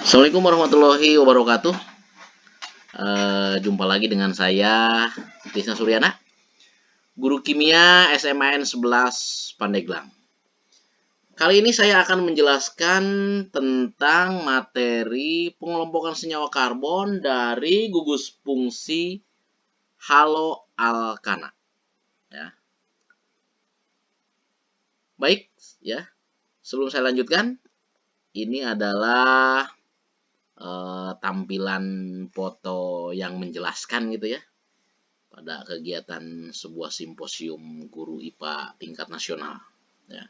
Assalamualaikum warahmatullahi wabarakatuh. Jumpa lagi dengan saya, Tisna Suryana, Guru Kimia SMAN 11 Pandeglang. Kali ini saya akan menjelaskan tentang materi pengelompokan senyawa karbon dari gugus fungsi haloalkana. Ya. Baik, ya. Sebelum saya lanjutkan, ini adalah tampilan foto yang menjelaskan gitu ya pada kegiatan sebuah simposium guru IPA tingkat nasional. Ya.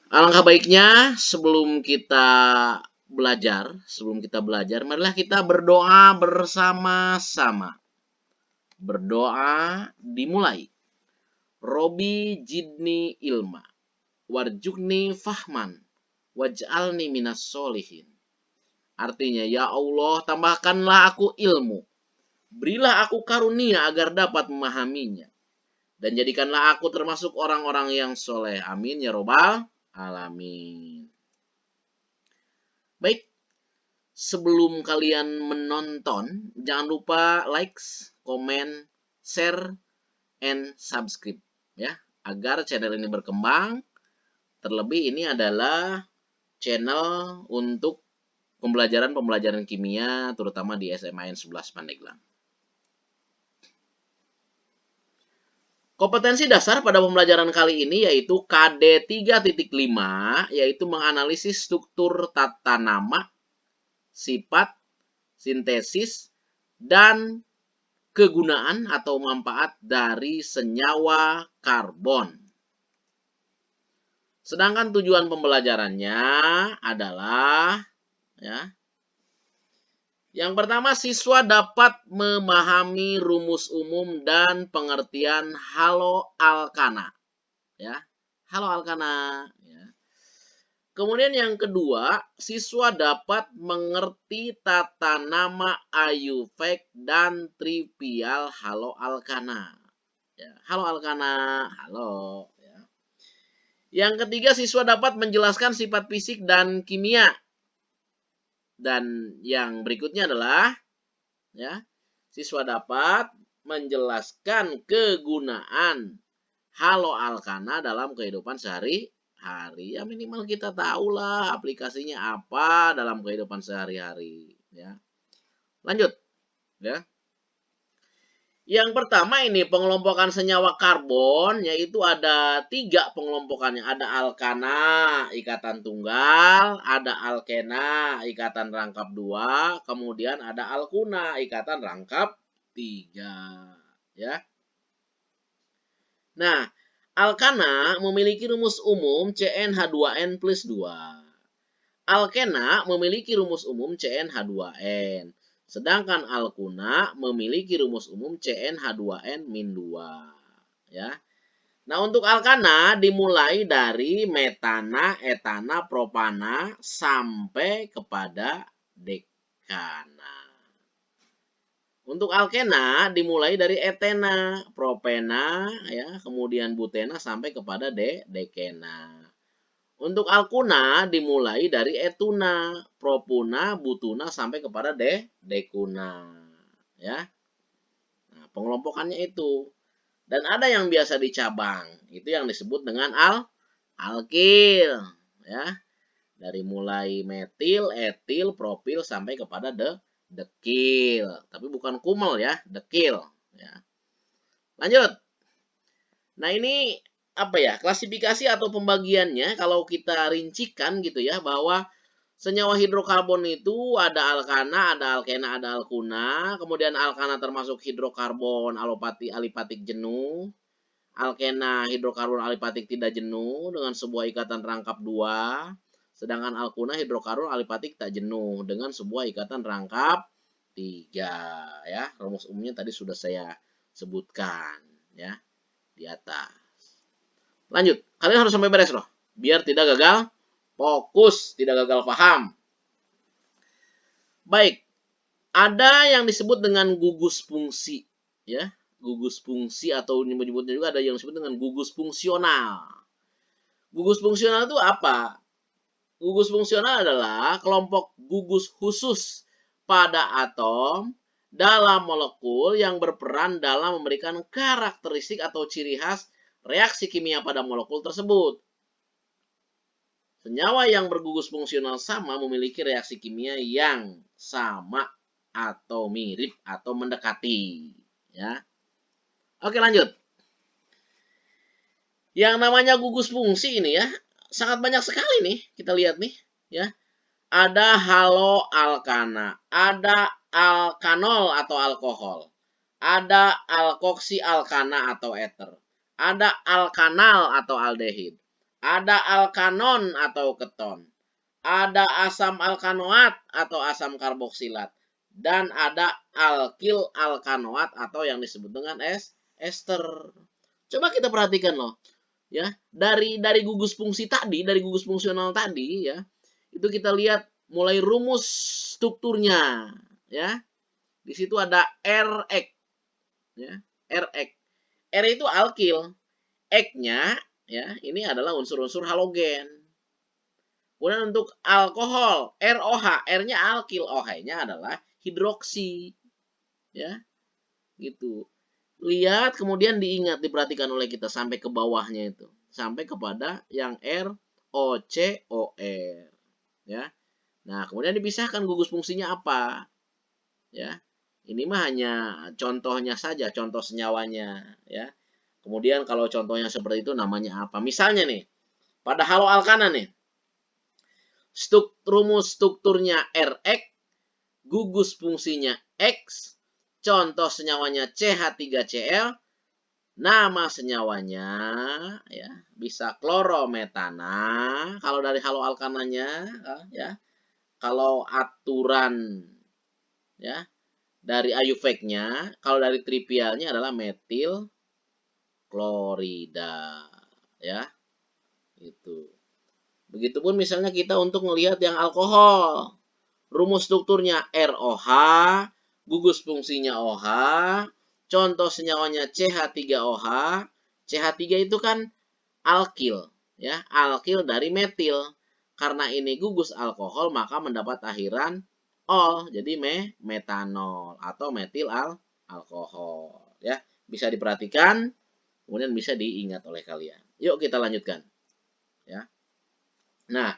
Alangkah baiknya sebelum kita belajar, marilah kita berdoa bersama-sama. Berdoa dimulai. Robi jidni ilma, warjukni fahman, waj'alni minas solihin. Artinya, ya Allah, tambahkanlah aku ilmu. Berilah aku karunia agar dapat memahaminya. Dan jadikanlah aku termasuk orang-orang yang soleh. Amin ya robbal alamin. Baik, sebelum kalian menonton, jangan lupa like, comment, share, and subscribe. Ya, agar channel ini berkembang. Terlebih ini adalah channel untuk pembelajaran kimia, terutama di SMAN 11 Pandeglang. Kompetensi dasar pada pembelajaran kali ini yaitu KD 3.5, yaitu menganalisis struktur tata nama, sifat, sintesis, dan kegunaan atau manfaat dari senyawa karbon. Sedangkan tujuan pembelajarannya adalah yang pertama, siswa dapat memahami rumus umum dan pengertian haloalkana. Ya, haloalkana. Ya. Kemudian yang kedua, siswa dapat mengerti tata nama IUVAC dan trivial haloalkana. Ya, haloalkana, halo. Ya. Yang ketiga, siswa dapat menjelaskan sifat fisik dan kimia. Dan yang berikutnya adalah siswa dapat menjelaskan kegunaan haloalkana dalam kehidupan sehari-hari. Ya minimal kita tahulah aplikasinya apa dalam kehidupan sehari-hari. Ya. Lanjut. Ya. Yang pertama ini pengelompokan senyawa karbon, yaitu ada 3 pengelompokannya. Ada alkana, ikatan tunggal, ada alkena, ikatan rangkap 2, kemudian ada alkuna, ikatan rangkap 3. Ya. Nah, alkana memiliki rumus umum CnH2n plus 2. Alkena memiliki rumus umum CnH2n. Sedangkan alkuna memiliki rumus umum CnH2n-2. Ya. Nah, untuk alkana dimulai dari metana, etana, propana sampai kepada dekana. Untuk alkena dimulai dari etena, propena, ya, kemudian butena sampai kepada dekena. Untuk alkuna dimulai dari etuna, propuna, butuna sampai kepada dekuna. Ya. Nah, pengelompokannya itu. Dan ada yang biasa dicabang, itu yang disebut dengan alkil. Ya. Dari mulai metil, etil, propil sampai kepada dekil. Tapi bukan kumel ya, dekil. Ya. Lanjut. Nah, ini klasifikasi atau pembagiannya kalau kita rincikan gitu ya, bahwa senyawa hidrokarbon itu ada alkana, ada alkena, ada alkuna. Kemudian alkana termasuk hidrokarbon alipatik jenuh. Alkena hidrokarbon alipatik tidak jenuh dengan sebuah ikatan rangkap 2. Sedangkan alkuna hidrokarbon alipatik tak jenuh dengan sebuah ikatan rangkap 3. Ya, rumus umumnya tadi sudah saya sebutkan ya di atas. Lanjut, kalian harus sampai beres loh, biar tidak gagal fokus, tidak gagal paham. Baik, ada yang disebut dengan gugus fungsi, ya, gugus fungsi atau menyebutnya juga ada yang disebut dengan gugus fungsional. Gugus fungsional itu apa? Gugus fungsional adalah kelompok gugus khusus pada atom dalam molekul yang berperan dalam memberikan karakteristik atau ciri khas reaksi kimia pada molekul tersebut. Senyawa yang bergugus fungsional sama memiliki reaksi kimia yang sama atau mirip atau mendekati. Ya. Oke, lanjut. Yang namanya gugus fungsi ini ya, sangat banyak sekali nih kita lihat nih. Ya. Ada haloalkana, ada alkanol atau alkohol, ada alkoksi alkana atau eter, ada alkanal atau aldehid, ada alkanon atau keton, ada asam alkanoat atau asam karboksilat, dan ada alkil alkanoat atau yang disebut dengan ester. Coba kita perhatikan loh, ya, dari gugus fungsi tadi, dari gugus fungsional tadi ya, itu kita lihat mulai rumus strukturnya ya. Di situ ada RX ya, RX. R itu alkil, X-nya ya, ini adalah unsur-unsur halogen. Kemudian untuk alkohol, ROH, R-nya alkil, OH-nya adalah hidroksi. Ya, gitu. Lihat kemudian diingat, diperhatikan oleh kita sampai ke bawahnya itu, sampai kepada yang ROCOR ya. Nah, kemudian dipisahkan gugus fungsinya apa ya. Ini mah hanya contohnya saja, contoh senyawanya ya. Kemudian kalau contohnya seperti itu namanya apa? Misalnya nih, pada haloalkana nih, rumus strukturnya RX, gugus fungsinya X, contoh senyawanya CH3Cl, nama senyawanya ya bisa klorometana kalau dari haloalkananya ya. Kalau aturan ya dari IUPAC-nya, kalau dari trivialnya adalah metil klorida ya. Itu. Begitupun misalnya kita untuk melihat yang alkohol. Rumus strukturnya ROH, gugus fungsinya OH, contoh senyawanya CH3OH. CH3 itu kan alkil, ya, alkil dari metil. Karena ini gugus alkohol maka mendapat akhiran ol, jadi metanol atau metil alkohol, ya. Bisa diperhatikan, kemudian bisa diingat oleh kalian. Yuk kita lanjutkan, ya. Nah,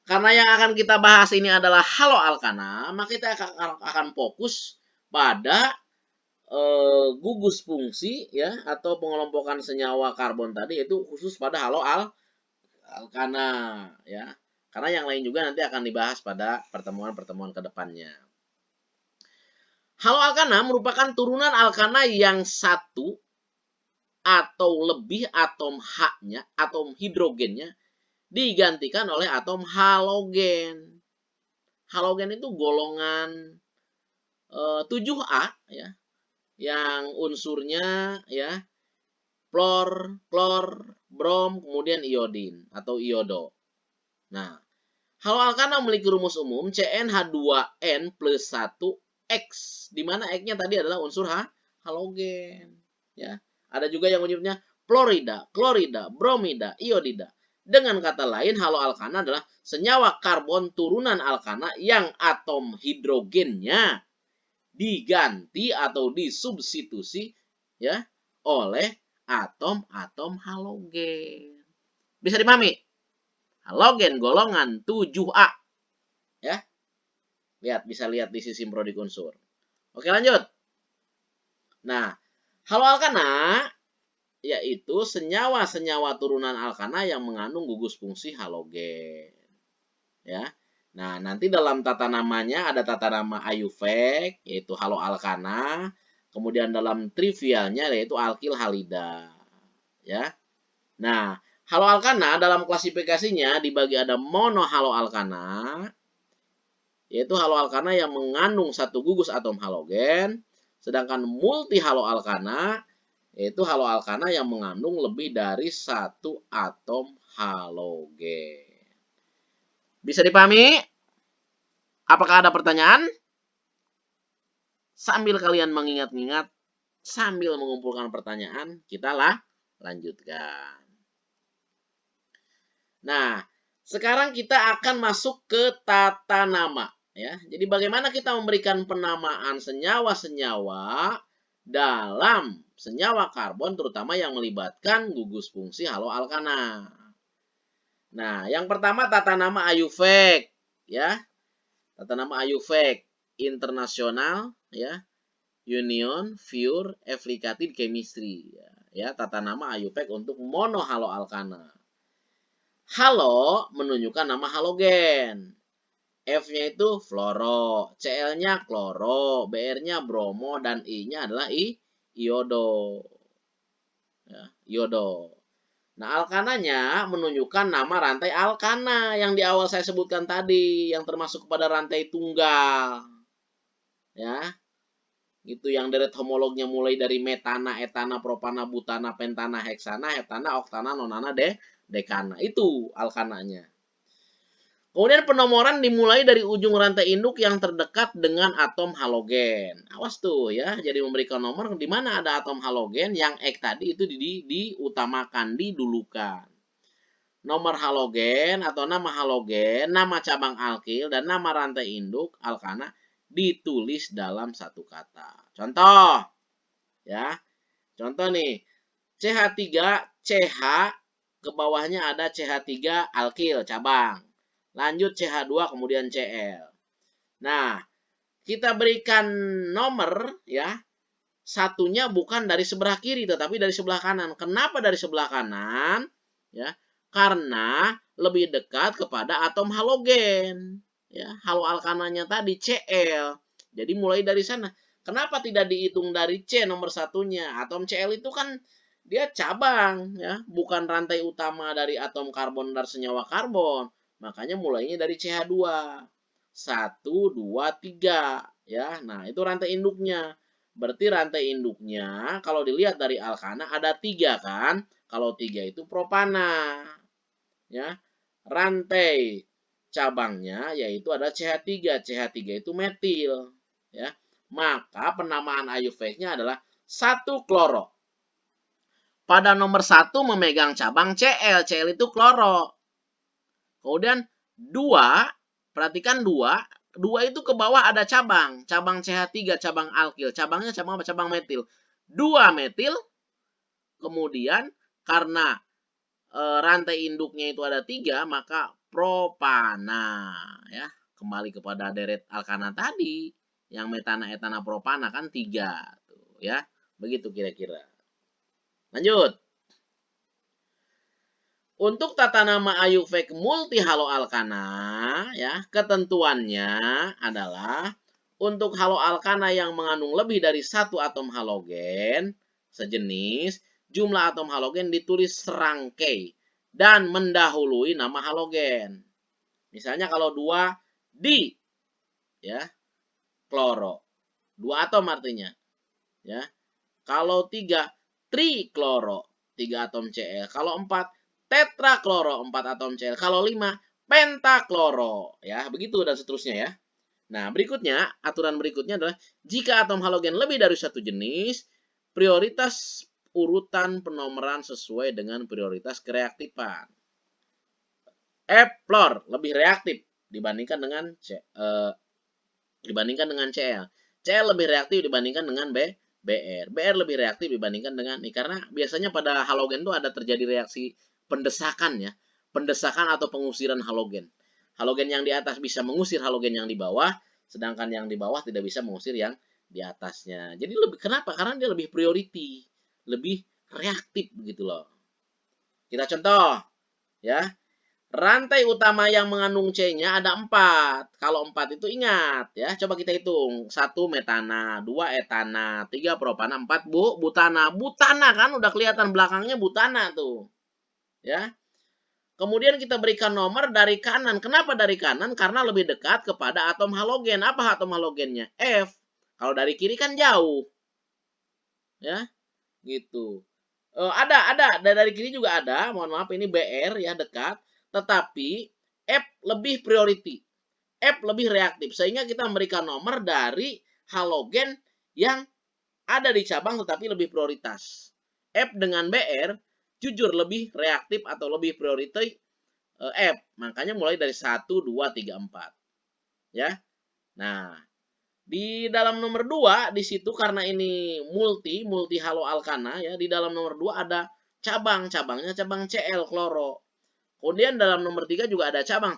karena yang akan kita bahas ini adalah haloalkana, maka kita akan fokus pada gugus fungsi ya atau pengelompokan senyawa karbon tadi, itu khusus pada haloalkana ya. Karena yang lain juga nanti akan dibahas pada pertemuan-pertemuan kedepannya. Haloalkana merupakan turunan alkana yang satu atau lebih atom H-nya, atom hidrogennya digantikan oleh atom halogen. Halogen itu golongan 7A ya, yang unsurnya ya klor, brom, kemudian iodin atau iodo. Nah, haloalkana memiliki rumus umum CnH2n plus 1X, di mana X-nya tadi adalah unsur halogen. Ya, ada juga yang menyebutnya fluorida, klorida, bromida, iodida. Dengan kata lain, haloalkana adalah senyawa karbon turunan alkana yang atom hidrogennya diganti atau disubstitusi ya oleh atom-atom halogen. Bisa dipahami? Halogen golongan 7A. Ya. Bisa lihat di sisi prodik unsur. Oke, lanjut. Nah, haloalkana yaitu senyawa-senyawa turunan alkana yang mengandung gugus fungsi halogen. Ya. Nah, nanti dalam tata namanya ada tata nama IUPAC yaitu haloalkana, kemudian dalam trivialnya yaitu alkil halida. Ya. Nah, haloalkana dalam klasifikasinya dibagi ada monohaloalkana, yaitu haloalkana yang mengandung satu gugus atom halogen, sedangkan multihaloalkana yaitu haloalkana yang mengandung lebih dari satu atom halogen. Bisa dipahami? Apakah ada pertanyaan? Sambil kalian mengingat-ingat, sambil mengumpulkan pertanyaan, kita lanjutkan. Nah, Sekarang kita akan masuk ke tata nama. Ya, jadi bagaimana kita memberikan penamaan senyawa-senyawa dalam senyawa karbon, terutama yang melibatkan gugus fungsi haloalkana. Nah, yang pertama tata nama IUVAC, ya. Tata nama IUVAC internasional, ya. Union for Applied Chemistry, ya. Tata nama IUVAC untuk monohaloalkana. Halo menunjukkan nama halogen. F-nya itu fluoro, Cl-nya kloro, Br-nya bromo, dan I-nya adalah iodo. Ya, iodo. Nah, alkananya menunjukkan nama rantai alkana yang di awal saya sebutkan tadi, yang termasuk kepada rantai tunggal. Ya, itu yang deret homolognya mulai dari metana, etana, propana, butana, pentana, heksana, heptana, oktana, nonana, dekana. Itu alkananya. Kemudian penomoran dimulai dari ujung rantai induk yang terdekat dengan atom halogen. Awas tuh ya, jadi memberikan nomor di mana ada atom halogen yang tadi itu diutamakan, didulukan. Nomor halogen atau nama halogen, nama cabang alkil, dan nama rantai induk alkana ditulis dalam satu kata. Contoh, ya. Contoh nih, CH3, CH, ke bawahnya ada CH3 alkil cabang. Lanjut CH2 kemudian Cl. Nah, kita berikan nomor ya. Satunya bukan dari sebelah kiri tetapi dari sebelah kanan. Kenapa dari sebelah kanan? Ya, karena lebih dekat kepada atom halogen. Ya, haloalkananya tadi Cl. Jadi mulai dari sana. Kenapa tidak dihitung dari C nomor satunya? Atom Cl itu kan dia cabang ya, bukan rantai utama dari atom karbon dan senyawa karbon. Makanya mulainya dari CH2. 1, 2, 3. Ya, nah itu rantai induknya. Berarti rantai induknya kalau dilihat dari alkana ada 3 kan? Kalau 3 itu propana. Ya. Rantai cabangnya yaitu ada CH3. CH3 itu metil. Ya. Maka penamaan IUVAC-nya adalah 1 kloro. Pada nomor 1 memegang cabang Cl. Cl itu kloro. Kemudian 2, perhatikan 2. 2 itu ke bawah ada cabang. Cabang CH3, cabang alkil. Cabangnya cabang apa? Cabang metil. 2 metil. Kemudian karena rantai induknya itu ada 3, maka propana. Ya, kembali kepada deret alkana tadi. Yang metana, etana, propana kan 3. Tuh, ya, begitu kira-kira. Lanjut. Untuk tata nama IUVAC multihaloalkana, ya, ketentuannya adalah untuk haloalkana yang mengandung lebih dari 1 atom halogen sejenis, jumlah atom halogen ditulis serangkai dan mendahului nama halogen. Misalnya kalau 2 di ya, kloro. 2 atom artinya, ya. Kalau 3 trikloro, 3 atom Cl. Kalau 4 tetrakloro, 4 atom Cl. Kalau 5 pentakloro, ya, begitu dan seterusnya ya. Nah, berikutnya, aturan berikutnya adalah jika atom halogen lebih dari satu jenis, prioritas urutan penomoran sesuai dengan prioritas kereaktifan. Fluor lebih reaktif dibandingkan dengan Cl. Cl lebih reaktif dibandingkan dengan Br. Br lebih reaktif dibandingkan dengan ini karena biasanya pada halogen itu ada terjadi reaksi pendesakan ya. Pendesakan atau pengusiran halogen. Halogen yang di atas bisa mengusir halogen yang di bawah, sedangkan yang di bawah tidak bisa mengusir yang di atasnya. Jadi lebih kenapa? Karena dia lebih priority, lebih reaktif begitu loh. Kita contoh ya. Rantai utama yang mengandung C-nya ada 4. Kalau 4 itu ingat ya, coba kita hitung. 1 metana, 2 etana, 3 propana, 4 butana. Butana kan udah kelihatan belakangnya butana tuh. Ya. Kemudian kita berikan nomor dari kanan. Kenapa dari kanan? Karena lebih dekat kepada atom halogen. Apa atom halogennya? F. Kalau dari kiri kan jauh. Ya, gitu. Ada dari kiri juga ada. Mohon maaf ini BR ya dekat. Tetapi F lebih priority, F lebih reaktif. Sehingga kita memberikan nomor dari halogen yang ada di cabang tetapi lebih prioritas. F dengan Br jujur lebih reaktif atau lebih priority F. Makanya mulai dari 1, 2, 3, 4. Ya. Nah, di dalam nomor 2 di situ karena ini multi haloalkana ya, di dalam nomor 2 ada cabangnya cabang Cl kloro. Kemudian dalam nomor 3 juga ada cabang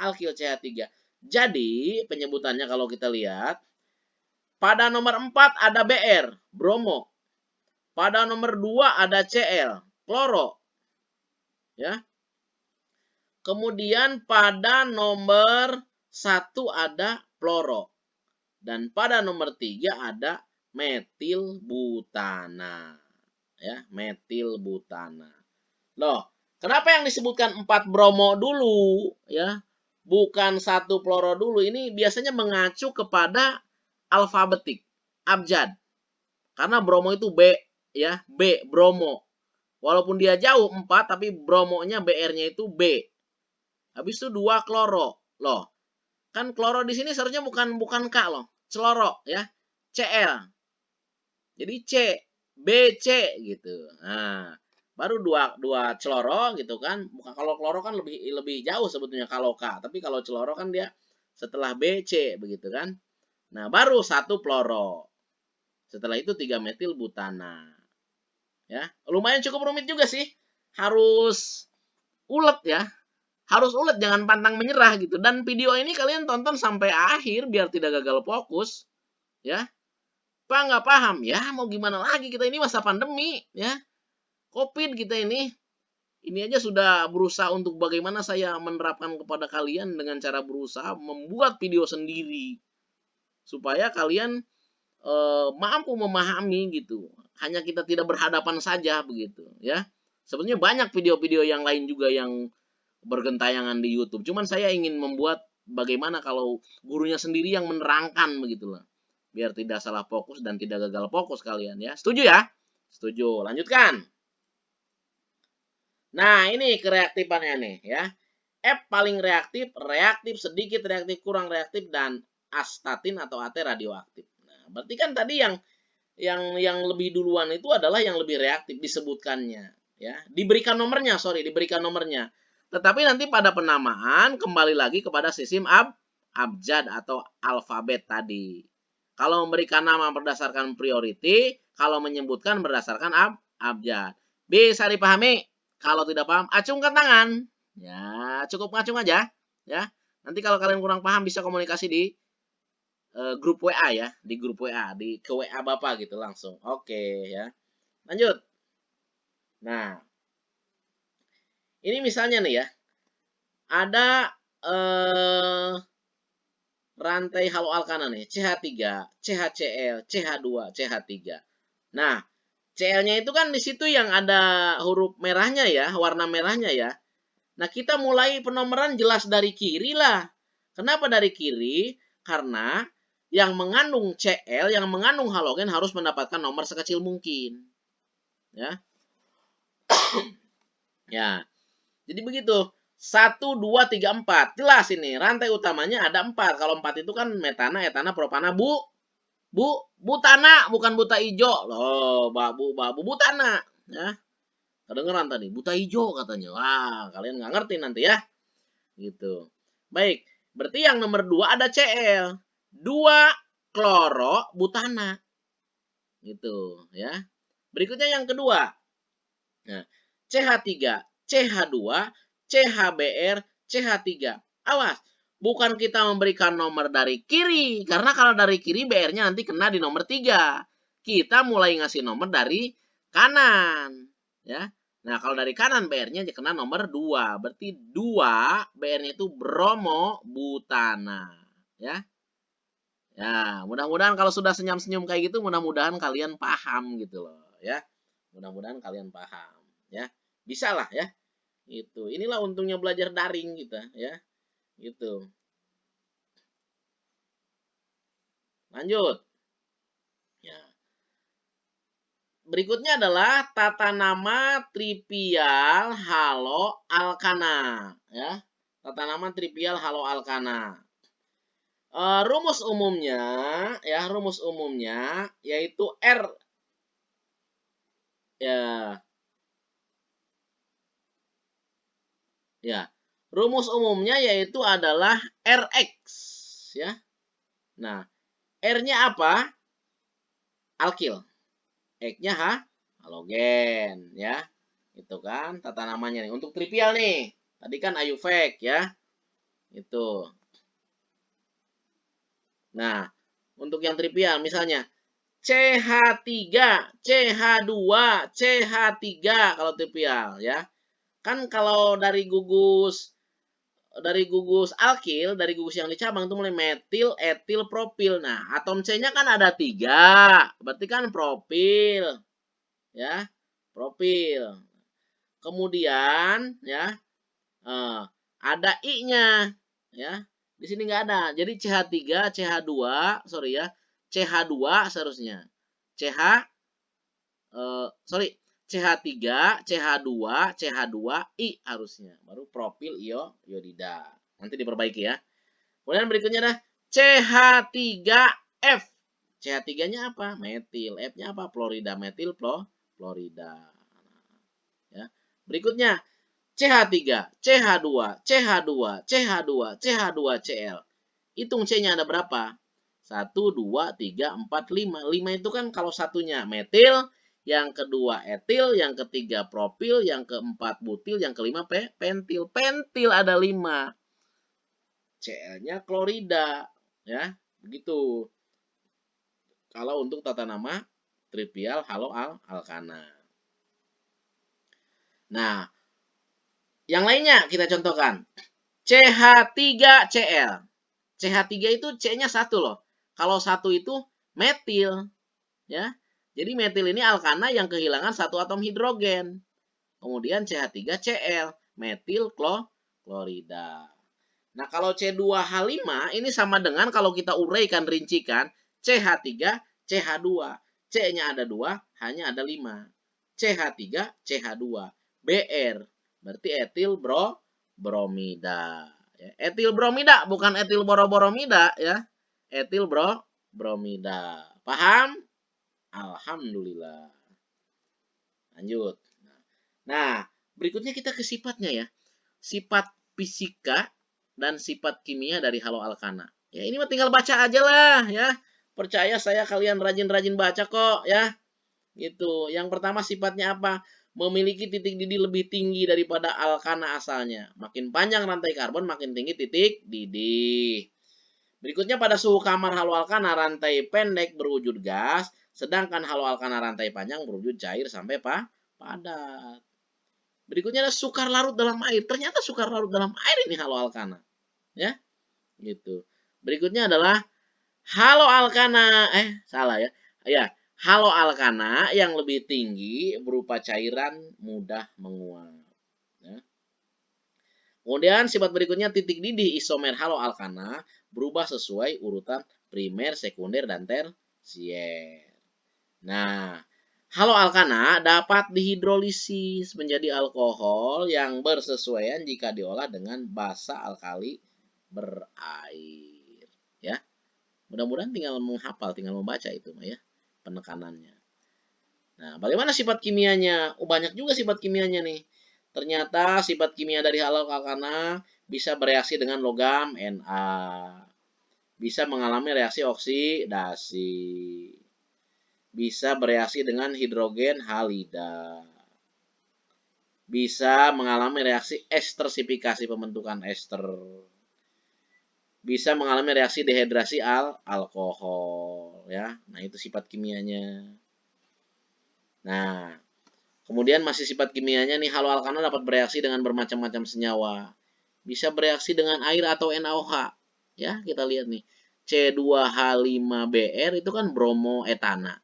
alkil CH3. Jadi, penyebutannya kalau kita lihat, pada nomor 4 ada Br, bromo. Pada nomor 2 ada Cl, kloro. Ya. Kemudian pada nomor 1 ada fluoro. Dan pada nomor 3 ada metil butana. Ya, metil butana. Loh, kenapa yang disebutkan 4 bromo dulu ya? Bukan 1 fluoro dulu. Ini biasanya mengacu kepada alfabetik, abjad. Karena bromo itu B ya, B bromo. Walaupun dia jauh 4 tapi bromonya BR-nya itu B. Habis itu 2 kloro. Loh, kan kloro di sini seharusnya bukan K loh. Celoro ya. Cl. Jadi C, B, C gitu. Nah, baru dua celoro gitu kan. Bukan, kalau kloro kan lebih jauh sebetulnya kalau K, tapi kalau celoro kan dia setelah B, C begitu kan. Nah, baru 1 fluoro. Setelah itu 3 metil butana. Ya, lumayan cukup rumit juga sih. Harus ulet ya. Harus ulet, jangan pantang menyerah gitu. Dan video ini kalian tonton sampai akhir biar tidak gagal fokus. Ya. Pak nggak paham? Ya mau gimana lagi, kita ini masa pandemi. Ya. Covid kita ini. Ini aja sudah berusaha untuk bagaimana saya menerapkan kepada kalian dengan cara berusaha membuat video sendiri. Supaya kalian mampu memahami gitu. Hanya kita tidak berhadapan saja begitu. Ya. Sebenarnya banyak video-video yang lain juga yang bergentayangan di YouTube. Cuman saya ingin membuat bagaimana kalau gurunya sendiri yang menerangkan begitulah. Biar tidak salah fokus dan tidak gagal fokus kalian ya. Setuju ya? Setuju. Lanjutkan. Nah, ini kereaktifannya nih ya. F paling reaktif, reaktif sedikit, reaktif kurang reaktif, dan astatin atau AT radioaktif. Nah, berarti kan tadi yang lebih duluan itu adalah yang lebih reaktif disebutkannya ya. Diberikan nomornya. Tetapi nanti pada penamaan kembali lagi kepada sistem abjad atau alfabet tadi. Kalau memberikan nama berdasarkan priority, kalau menyebutkan berdasarkan abjad. Bisa dipahami? Kalau tidak paham, acungkan tangan. Ya, cukup ngacung aja. Ya. Nanti kalau kalian kurang paham bisa komunikasi di grup WA ya, di grup WA, ke WA Bapak gitu langsung. Oke ya. Lanjut. Nah, ini misalnya nih ya. Ada rantai haloalkana nih, CH3, CHCl, CH2, CH3. Nah, Cl-nya itu kan di situ yang ada huruf merahnya ya, warna merahnya ya. Nah, kita mulai penomoran jelas dari kiri lah. Kenapa dari kiri? Karena yang mengandung Cl, yang mengandung halogen harus mendapatkan nomor sekecil mungkin. Ya. Ya. Jadi begitu. 1, 2, 3, 4. Jelas ini. Rantai utamanya ada 4. Kalau 4 itu kan metana, etana, propana, butana. Bukan buta ijo. Loh, babu, butana. Ya. Kedengeran tadi. Buta ijo katanya. Wah, kalian nggak ngerti nanti ya. Gitu. Baik. Berarti yang nomor 2 ada Cl. 2 kloro butana. Gitu. Ya. Berikutnya yang kedua. Nah, CH3, CH2, CHBr, CH3. Awas, bukan kita memberikan nomor dari kiri. Karena kalau dari kiri BR-nya nanti kena di nomor 3. Kita mulai ngasih nomor dari kanan. Ya. Nah, kalau dari kanan BR-nya kena nomor 2. Berarti 2 BR-nya itu bromo butana. Ya. Ya, mudah-mudahan kalau sudah senyum-senyum kayak gitu, mudah-mudahan kalian paham gitu loh. Ya. Mudah-mudahan kalian paham. Ya. Bisa lah ya. Itu. Inilah untungnya belajar daring kita ya. Gitu. Lanjut. Ya. Berikutnya adalah tata nama trivial halo alkana ya. Tata nama trivial halo alkana. Rumus umumnya yaitu R ya. Ya. Rumus umumnya yaitu adalah Rx, ya. Nah, R-nya apa? Alkil. X-nya halogen, ya. Itu kan tata namanya nih. Untuk trivial nih. Tadi kan Ayufek, ya. Itu. Nah, untuk yang trivial misalnya CH3, CH2, CH3 kalau trivial, ya. Kan kalau dari gugus alkil, dari gugus yang dicabang itu mulai metil, etil, propil. Nah, atom C-nya kan ada 3. Berarti kan propil, ya. Propil. Kemudian, ya, ada I-nya, ya. Di sini nggak ada. Jadi CH3, CH2, sorry ya, CH2 seharusnya. CH, sorry, CH3, CH2, CH2, I harusnya. Baru propil iodida. Nanti diperbaiki ya. Kemudian berikutnya ada CH3F. CH3-nya apa? Metil. F-nya apa? Fluorida. Metil fluorida. Ya. Berikutnya CH3, CH2, CH2, CH2, CH2Cl. Hitung C-nya ada berapa? 1, 2, 3, 4, 5. 5 itu kan kalau satunya metil, yang kedua etil, yang ketiga propil, yang keempat butil, yang kelima pentil. Pentil ada 5. Cl-nya klorida, ya. Begitu. Kalau untuk tata nama trivial haloalkana. Nah, yang lainnya kita contohkan. CH3Cl. CH3 itu C-nya 1 loh. Kalau 1 itu metil, ya. Jadi metil ini alkana yang kehilangan 1 atom hidrogen. Kemudian CH3Cl, metil klorida. Nah, kalau C2H5 ini sama dengan kalau kita uraikan rincikan CH3, CH2. C-nya ada 2, H-nya ada 5. CH3, CH2. Br. Berarti etil bromida. Etil bromida bukan etil boroboromida, ya. Etil bromida. Paham? Alhamdulillah. Lanjut. Nah, berikutnya kita ke sifatnya ya. Sifat fisika dan sifat kimia dari haloalkana. Ya, ini mah tinggal baca aja lah ya. Percaya saya kalian rajin-rajin baca kok ya. Gitu. Yang pertama sifatnya apa? Memiliki titik didih lebih tinggi daripada alkana asalnya. Makin panjang rantai karbon, makin tinggi titik didih. Berikutnya pada suhu kamar haloalkana rantai pendek berwujud gas, sedangkan haloalkana rantai panjang berwujud cair sampai padat. Berikutnya ada sukar larut dalam air. Ternyata sukar larut dalam air ini haloalkana. Ya, gitu. Berikutnya adalah haloalkana. Salah ya. Ya, haloalkana yang lebih tinggi berupa cairan mudah menguap. Ya. Kemudian sifat berikutnya titik didih isomer haloalkana berubah sesuai urutan primer, sekunder, dan tersier. Nah, haloalkana dapat dihidrolisis menjadi alkohol yang bersesuaian jika diolah dengan basa alkali berair. Ya, mudah-mudahan tinggal menghafal, tinggal membaca itu, ya, penekanannya. Nah, bagaimana sifat kimianya? Oh, banyak juga sifat kimianya nih. Ternyata sifat kimia dari haloalkana bisa bereaksi dengan logam Na, bisa mengalami reaksi oksidasi, bisa bereaksi dengan hidrogen halida, bisa mengalami reaksi estersifikasi pembentukan ester, bisa mengalami reaksi dehidrasi alkohol, ya. Nah, itu sifat kimianya. Nah, kemudian masih sifat kimianya nih, haloalkana dapat bereaksi dengan bermacam-macam senyawa. Bisa bereaksi dengan air atau NaOH. Ya, kita lihat nih. C2H5Br itu kan bromoetana.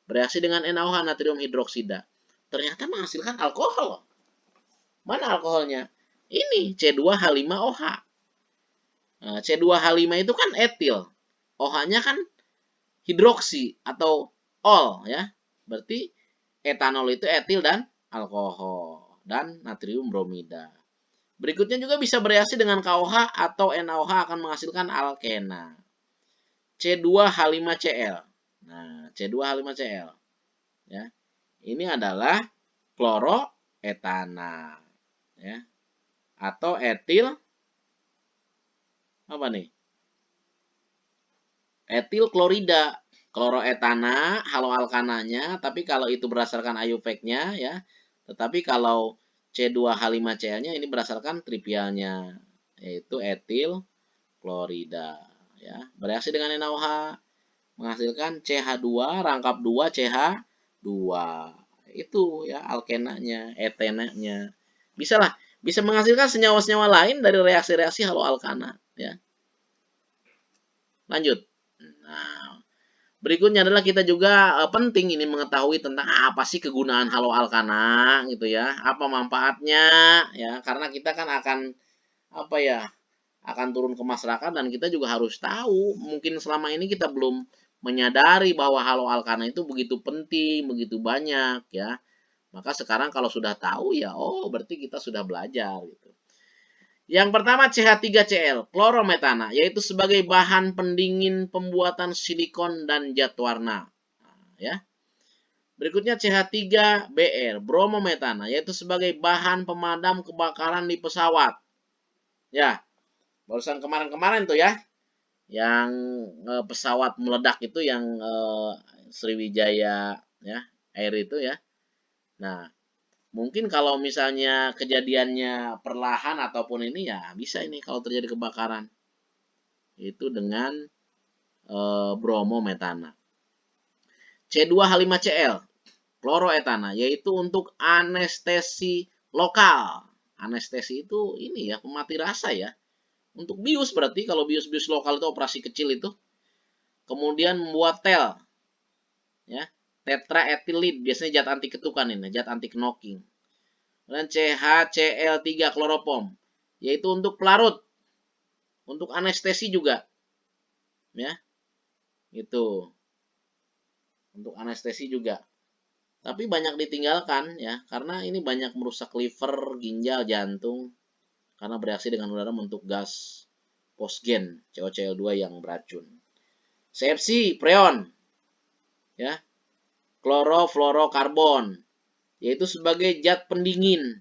Bereaksi dengan NaOH, natrium hidroksida. Ternyata menghasilkan alkohol. Mana alkoholnya? Ini C2H5OH. Nah, C2H5 itu kan etil. OH-nya kan hidroksi atau ol, ya. Berarti etanol itu etil dan alkohol dan natrium bromida. Berikutnya juga bisa bereaksi dengan KOH atau NaOH akan menghasilkan alkena. C2H5Cl. Nah, C2H5Cl, ya. Ini adalah kloroetana, ya. atau etil apa nih? Etil klorida, kloroetana, haloalkananya, tapi kalau itu berdasarkan IUPAC-nya ya. Tetapi kalau C2H5Cl-nya ini berdasarkan trivialnya, yaitu etil klorida ya. Bereaksi dengan NaOH menghasilkan CH2 rangkap 2 CH2. Itu ya alkenanya, etenanya. Bisa lah, bisa menghasilkan senyawa-senyawa lain dari reaksi-reaksi haloalkana ya. Lanjut. Nah, berikutnya adalah kita juga penting ini mengetahui tentang apa sih kegunaan haloalkana gitu ya. Apa manfaatnya ya, karena kita kan akan apa ya, akan turun ke masyarakat dan kita juga harus tahu. Mungkin selama ini kita belum menyadari bahwa haloalkana itu begitu penting, begitu banyak ya. Maka sekarang kalau sudah tahu ya, oh berarti kita sudah belajar gitu. Yang pertama CH3Cl, klorometana, yaitu sebagai bahan pendingin pembuatan silikon dan zat warna. Nah, ya. Berikutnya CH3Br, bromometana, yaitu sebagai bahan pemadam kebakaran di pesawat. Ya, barusan kemarin-kemarin tuh ya, yang pesawat meledak itu yang Sriwijaya ya, Air itu ya. Nah, mungkin kalau misalnya kejadiannya perlahan ataupun ini ya bisa ini kalau terjadi kebakaran. Itu dengan bromometana. C2H5Cl, kloroetana, yaitu untuk anestesi lokal. Anestesi itu ini ya, pemati rasa ya. Untuk bius berarti kalau bius-bius lokal itu operasi kecil itu. Kemudian membuat tel ya. Tetraethylid biasanya zat anti ketukan ini, zat anti knocking. Dan CHCl3 kloropom yaitu untuk pelarut, untuk anestesi juga. Ya. Itu. Untuk anestesi juga. Tapi banyak ditinggalkan ya, karena ini banyak merusak liver, ginjal, jantung karena bereaksi dengan udara membentuk gas fosgen COCl2 yang beracun. CFC, freon ya. Klorofluorokarbon yaitu sebagai zat pendingin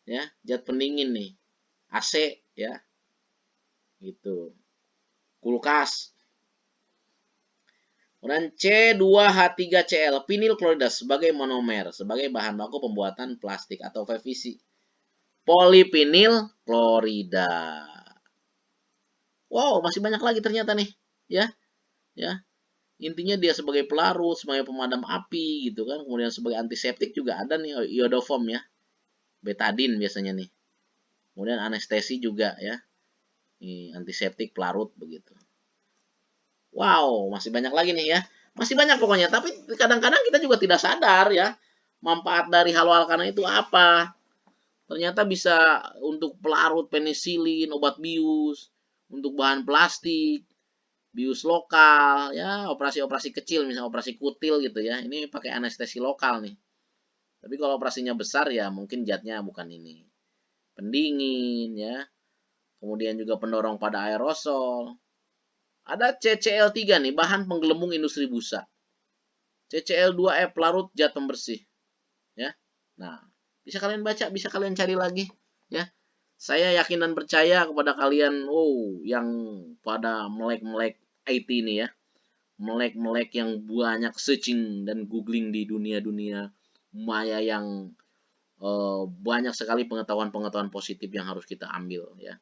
ya, zat pendingin nih. AC ya. Gitu. Kulkas. Kemudian C2H3Cl, vinyl klorida sebagai monomer, sebagai bahan baku pembuatan plastik atau PVC. Polivinil klorida. Wow, masih banyak lagi ternyata nih, ya. Ya. Intinya dia sebagai pelarut, sebagai pemadam api gitu kan. Kemudian sebagai antiseptik juga ada nih iodoform ya. Betadine biasanya nih. Kemudian anestesi juga ya. Ini antiseptik pelarut begitu. Wow, masih banyak lagi nih ya. Masih banyak pokoknya, tapi kadang-kadang kita juga tidak sadar ya. Manfaat dari haloalkana itu apa? Ternyata bisa untuk pelarut penisilin, obat bius, untuk bahan plastik, bius lokal, ya operasi-operasi kecil, misalnya operasi kutil gitu ya. Ini pakai anestesi lokal nih. Tapi kalau operasinya besar ya mungkin zatnya bukan ini. Pendingin ya. Kemudian juga pendorong pada aerosol. Ada CCl3 nih, bahan penggelembung industri busa. CCl2E pelarut zat pembersih. Ya. Nah, bisa kalian baca, bisa kalian cari lagi ya. Saya yakin dan percaya kepada kalian yang pada melek-melek IT ini ya. Melek-melek yang banyak searching dan googling di dunia-dunia maya yang banyak sekali pengetahuan-pengetahuan positif yang harus kita ambil ya.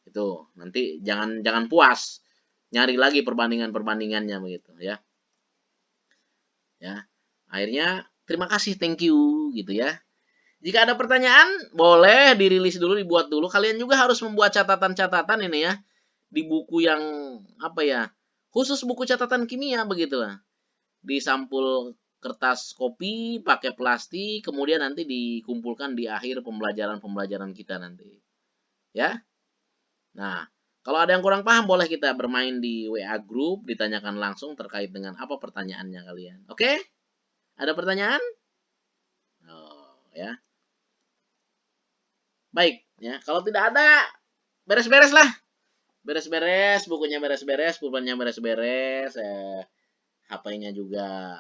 Itu nanti jangan puas, nyari lagi perbandingannya begitu ya. Ya. Akhirnya terima kasih, thank you gitu ya. Jika ada pertanyaan, boleh dirilis dulu, dibuat dulu. Kalian juga harus membuat catatan-catatan ini ya. Di buku yang, apa ya, khusus buku catatan kimia begitulah. Di sampul kertas kopi, pakai plastik, kemudian nanti dikumpulkan di akhir pembelajaran-pembelajaran kita nanti. Ya. Nah, kalau ada yang kurang paham, boleh kita bermain di WA Group, ditanyakan langsung terkait dengan apa pertanyaannya kalian. Oke? Ada pertanyaan? Oh, ya. Baik, ya. Kalau tidak ada, beres-beres lah. Beres-beres, bukunya beres-beres, pulpennya beres-beres, HP-nya juga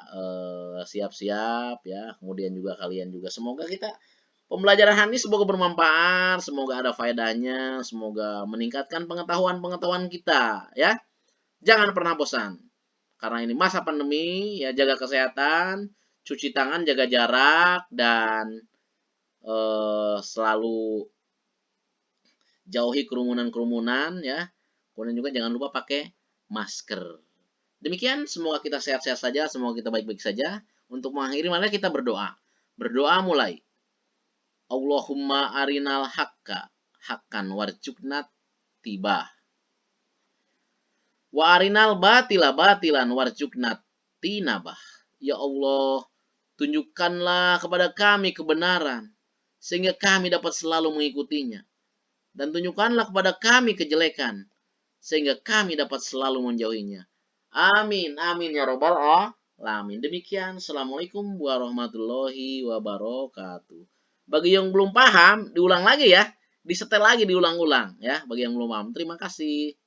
siap-siap ya. Kemudian juga kalian juga semoga kita Pembelajaran hari ini semoga bermanfaat, semoga ada faedahnya, semoga meningkatkan pengetahuan-pengetahuan kita ya. Jangan pernah bosan. Karena ini masa pandemi, ya jaga kesehatan, cuci tangan, jaga jarak, dan selalu jauhi kerumunan-kerumunan ya. Kemudian juga jangan lupa pakai masker. Demikian, semoga kita sehat-sehat saja, semoga kita baik-baik saja. Untuk mengakhiri, mari kita berdoa. Berdoa mulai. Allahumma arinal haqqa haqqan warjukna tibah. Wa arinal batila batilan warjukna tinabah. Ya Allah, tunjukkanlah kepada kami kebenaran, sehingga kami dapat selalu mengikutinya. Dan tunjukkanlah kepada kami kejelekan, sehingga kami dapat selalu menjauhinya. Amin, amin ya robbal alamin. Demikian, Assalamualaikum warahmatullahi wabarakatuh. Bagi yang belum paham, diulang lagi ya. Disetel lagi, diulang-ulang ya. Bagi yang belum paham, terima kasih.